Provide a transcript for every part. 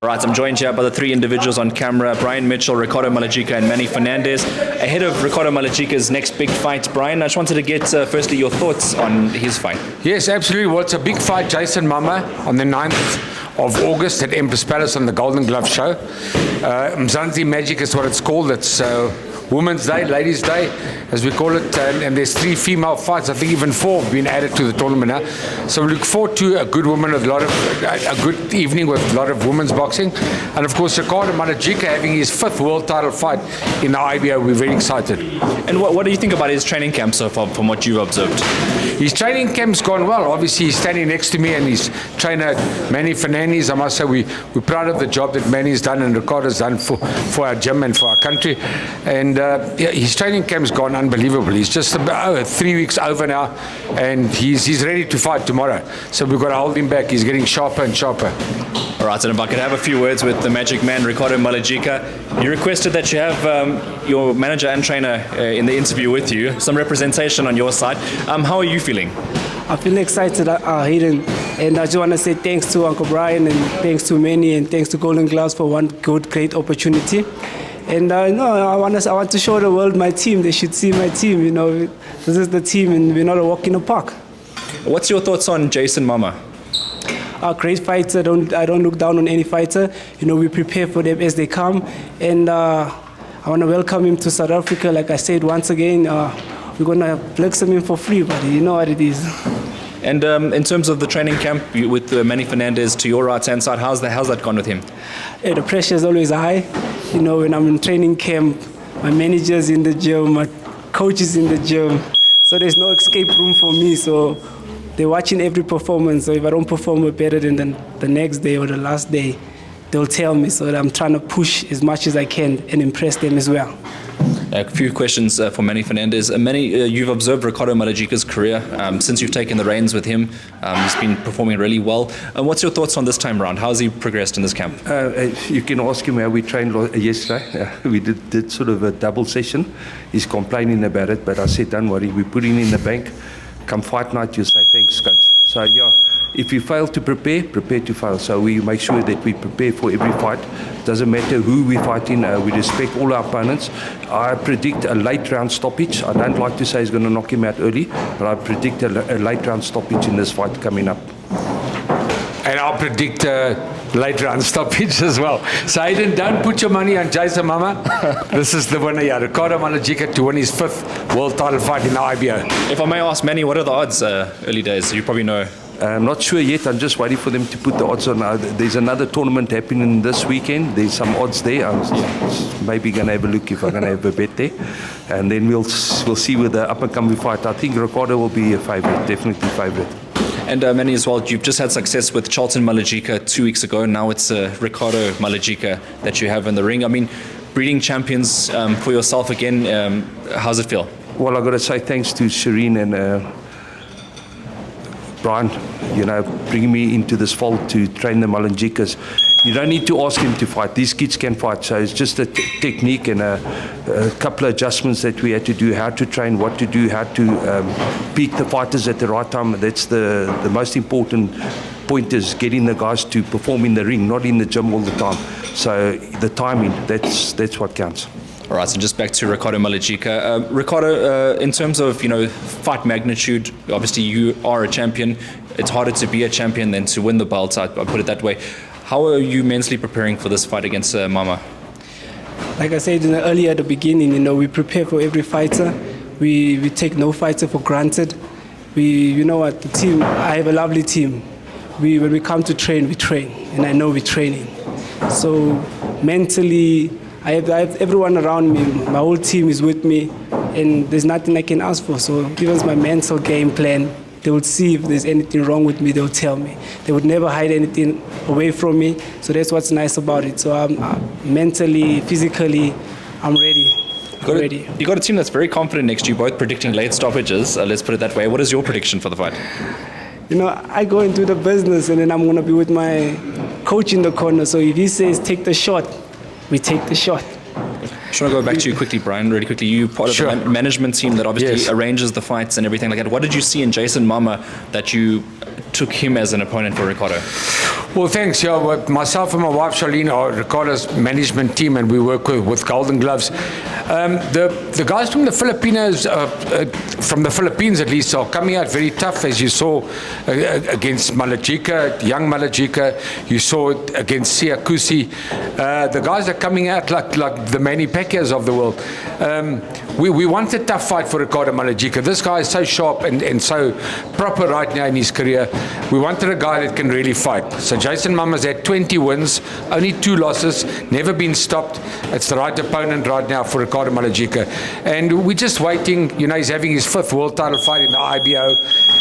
Right, I'm joined here by the three individuals on camera, Brian Mitchell, Ricardo Malajika and Manny Fernandez. Ahead of Ricardo Malajika's next big fight, Brian, I just wanted to get firstly your thoughts on his fight. Yes, absolutely. Well, it's a big fight, Jason Mama, on the 9th of August at Empress Palace on the Golden Glove Show. Mzansi Magic is what it's called. It's Women's Day, Ladies' Day, as we call it, and there's 3 female fights. I think even 4 have been added to the tournament now. So we look forward to a good woman with a good evening with a lot of women's boxing, and of course Ricardo Malajika having his 5th world title fight in the IBO. We're very excited. And what do you think about his training camp so far, from what you've observed? His training camp's gone well. Obviously, he's standing next to me, and his trainer Manny Fernandez. I must say we're proud of the job that Manny's done and Ricardo's done for our gym and for our country. And yeah, his training camp's gone unbelievable. He's just about 3 weeks over now, and he's ready to fight tomorrow. So we've got to hold him back. He's getting sharper and sharper. All right, and if I could have a few words with the Magic Man, Ricardo Malajika. You requested that you have your manager and trainer in the interview with you, some representation on your side. How are you feeling? I feel excited, Hayden, and I just want to say thanks to Uncle Brian and thanks to Manny and thanks to Golden Gloves for one great opportunity. And I want to show the world my team. They should see my team. You know, this is the team, and we're not a walk in the park. What's your thoughts on Jason Mama? Great fighter. I don't look down on any fighter. You know, we prepare for them as they come, and I want to welcome him to South Africa. Like I said once again, we're gonna flex him in for free, buddy. You know what it is. And in terms of the training camp with Manny Fernandez to your right hand side, how's that gone with him? Yeah, the pressure is always high. You know, when I'm in training camp, my manager's in the gym, my coach is in the gym, so there's no escape room for me. So they're watching every performance. So if I don't perform better than the next day or the last day, they'll tell me. So that I'm trying to push as much as I can and impress them as well. A few questions for Manny Fernandez. Manny, you've observed Ricardo Malajika's career since you've taken the reins with him. He's been performing really well. What's your thoughts on this time round? How has he progressed in this camp? You can ask him how we trained yesterday. We did sort of a double session. He's complaining about it, but I said, don't worry, we put him in the bank. Come fight night, you say, thanks, coach. So, yeah, if you fail to prepare to fail. So we make sure that we prepare for every fight. Doesn't matter who we fight in, we respect all our opponents. I predict a late round stoppage. I don't like to say he's going to knock him out early, but I predict a late round stoppage in this fight coming up. And I'll predict late round stoppage as well. So Aiden, don't put your money on Jason Mama. This is the winner here, Ricardo Malajika, to win his 5th world title fight in the IBO. If I may ask, Manny, what are the odds early days? You probably know. I'm not sure yet. I'm just waiting for them to put the odds on. There's another tournament happening this weekend. There's some odds there. I'm maybe going to have a look if I'm going to have a bet there. And then we'll see with the up-and-coming fight. I think Ricardo will be a favourite, definitely favourite. And Manny as well, you've just had success with Charlton Malajika 2 weeks ago. Now it's Ricardo Malajika that you have in the ring. I mean, breeding champions for yourself again. How's it feel? Well, I've got to say thanks to Shireen and Brian, you know, bringing me into this fold to train the Malajikas. You don't need to ask him to fight. These kids can fight. So it's just a technique and a couple of adjustments that we had to do, how to train, what to do, how to peak the fighters at the right time. That's the most important point, is getting the guys to perform in the ring, not in the gym all the time. So the timing, that's what counts. All right, so just back to Ricardo Malajika. Ricardo, in terms of, you know, fight magnitude, obviously you are a champion. It's harder to be a champion than to win the belt, I put it that way. How are you mentally preparing for this fight against Mama? Like I said earlier at the beginning, you know, we prepare for every fighter. We take no fighter for granted. You know what, the team, I have a lovely team. When we come to train, we train, and I know we're training. So mentally, I have everyone around me. My whole team is with me, and there's nothing I can ask for. So give us my mental game plan. They would see if there's anything wrong with me. They'll tell me. They would never hide anything away from me. So that's what's nice about it. So I'm mentally, physically, I'm ready. You got a team that's very confident next to you, both predicting late stoppages. Let's put it that way. What is your prediction for the fight? You know, I go into the business, and then I'm going to be with my coach in the corner. So if he says take the shot, we take the shot. I just want to go back to you quickly, Brian, really quickly. You part of the management team that obviously arranges the fights and everything like that. What did you see in Jason Mama that you took him as an opponent for Ricardo? Well, thanks. Yeah, well, myself and my wife Charlene are Ricardo's management team, and we work with Golden Gloves. The guys from the Philippines at least, are coming out very tough, as you saw against Malajika, young Malajika. You saw it against Siakusi. The guys are coming out like the Manny Pacquiaos of the world. We want a tough fight for Ricardo Malajika. This guy is so sharp and so proper right now in his career. We wanted a guy that can really fight. So Jason Mama's had 20 wins, only 2 losses, never been stopped. It's the right opponent right now for Ricardo Malajika. And we're just waiting. You know, he's having his 5th world title fight in the IBO.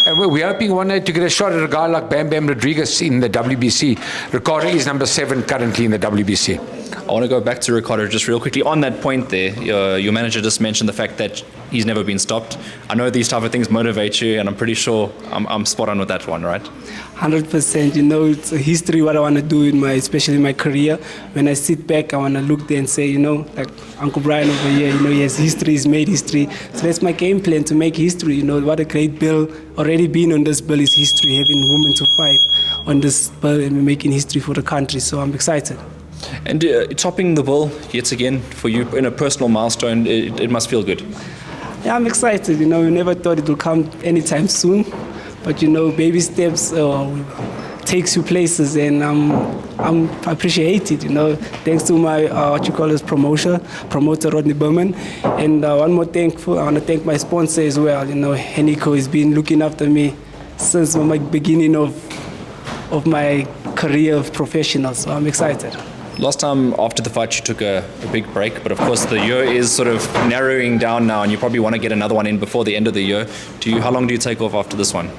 And we're hoping one day to get a shot at a guy like Bam Bam Rodriguez in the WBC. Ricardo is number 7 currently in the WBC. I want to go back to Ricardo just real quickly. On that point there, your manager just mentioned the fact that he's never been stopped. I know these type of things motivate you, and I'm pretty sure I'm spot on with that one, right? 100%. You know, it's a history what I want to do especially in my career. When I sit back, I want to look there and say, you know, like Uncle Brian over here, you know, he has history, he's made history. So that's my game plan, to make history. You know, what a great bill. Already being on this bill is history, having women to fight on this bill and making history for the country. So I'm excited. And topping the bill yet again for you in a personal milestone, it must feel good. Yeah, I'm excited. You know, we never thought it would come anytime soon, but you know, baby steps takes you places, and I appreciate it. You know, thanks to my promoter Rodney Berman, and one more thankful. I want to thank my sponsor as well. You know, Henico has been looking after me since my beginning of my career of professional. So I'm excited. Last time after the fight, you took a big break, but of course the year is sort of narrowing down now, and you probably want to get another one in before the end of the year. How long do you take off after this one?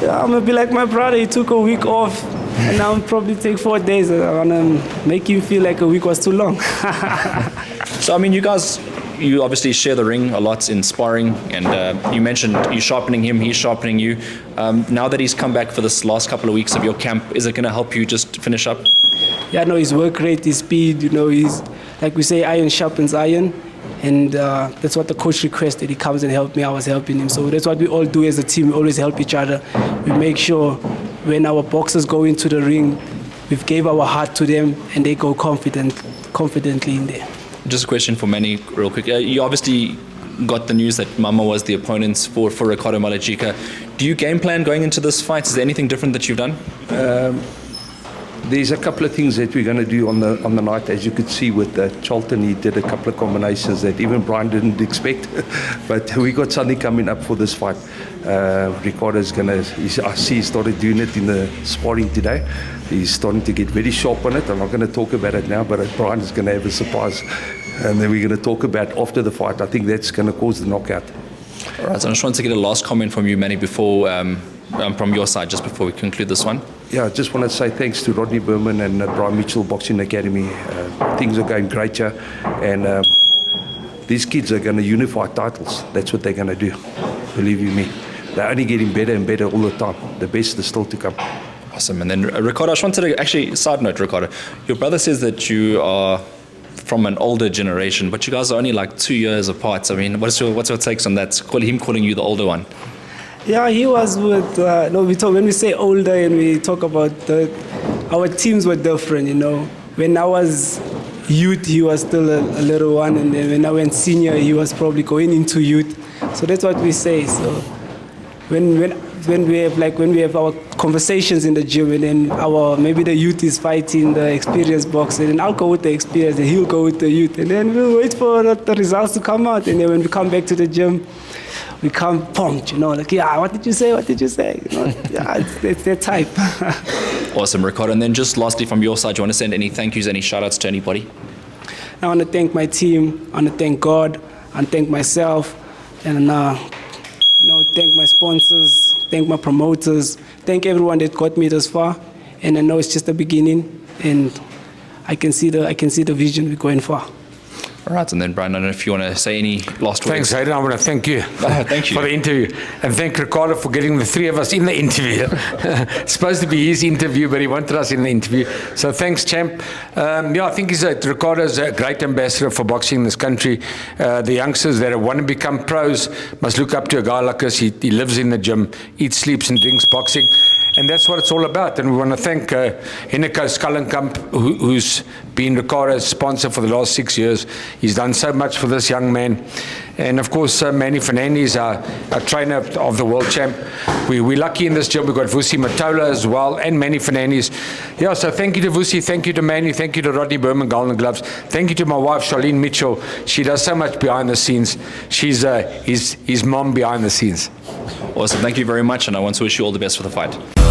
Yeah, I'm gonna be like my brother. He took a week off, and I'll probably take 4 days. I wanna make him feel like a week was too long. So I mean, you obviously share the ring a lot in sparring, and you mentioned you sharpening him, he's sharpening you. Now that he's come back for this last couple of weeks of your camp, is it going to help you just finish up? Yeah, no, his work rate, his speed, you know, he's, like we say, iron sharpens iron, and that's what the coach requested. He comes and helps me, I was helping him. So that's what we all do as a team. We always help each other. We make sure when our boxers go into the ring, we gave our heart to them, and they go confidently in there. Just a question for Manny real quick. You obviously got the news that Mama was the opponent for Ricardo Malajika. Do you game plan going into this fight? Is there anything different that you've done? There's a couple of things that we're going to do on the night. As you could see with Charlton, he did a couple of combinations that even Brian didn't expect. But we got something coming up for this fight. Ricardo's going to, I see he started doing it in the sparring today. He's starting to get very sharp on it. I'm not going to talk about it now, but Brian is going to have a surprise. And then we're going to talk about after the fight. I think that's going to cause the knockout. All right, so I just want to get a last comment from you, Manny, before from your side, just before we conclude this one. Yeah, I just want to say thanks to Rodney Berman and Brian Mitchell Boxing Academy. Things are going great here, and these kids are going to unify titles. That's what they're going to do. Believe you me. They're only getting better and better all the time. The best is still to come. Awesome. And then Ricardo, I just wanted to actually, side note, Ricardo, your brother says that you are from an older generation, but you guys are only like 2 years apart. So, I mean, what's your takes on that? Him calling you the older one. Yeah, he was with, when we say older and we talk about our teams were different, you know. When I was youth, he was still a little one, and then when I went senior, he was probably going into youth. So that's what we say. So when we have our conversations in the gym, and then maybe the youth is fighting the experienced boxer, and I'll go with the experience, and he'll go with the youth, and then we'll wait for the results to come out, and then when we come back to the gym, we come pumped, you know, like, yeah, what did you say? You know, yeah, it's their type. Awesome, Ricardo. And then just lastly, from your side, do you want to send any thank yous, any shout outs to anybody? I want to thank my team. I want to thank God and thank myself, and thank my sponsors, thank my promoters, thank everyone that got me this far. And I know it's just the beginning, and I can see the vision we're going for. All right, and then Brian, I don't know if you want to say any last words. Thanks, Hayden. I want to thank you, Thank you for the interview. And thank Ricardo for getting the three of us in the interview. It's supposed to be his interview, but he wanted us in the interview. So thanks, champ. I think Ricardo's a great ambassador for boxing in this country. The youngsters that want to become pros must look up to a guy like us. He lives in the gym, eats, sleeps, and drinks boxing. And that's what it's all about. And we want to thank Henneko Skullenkamp, who's been Ricardo's sponsor for the last 6 years. He's done so much for this young man. And of course, Manny Fernandes, our trainer of the world champ. We're lucky in this job. We've got Vusi Matola as well, and Manny Fernandes. Yeah, so thank you to Vusi, thank you to Manny, thank you to Rodney Berman, Golden Gloves. Thank you to my wife, Charlene Mitchell. She does so much behind the scenes. She's his mom behind the scenes. Awesome. Thank you very much, and I want to wish you all the best for the fight.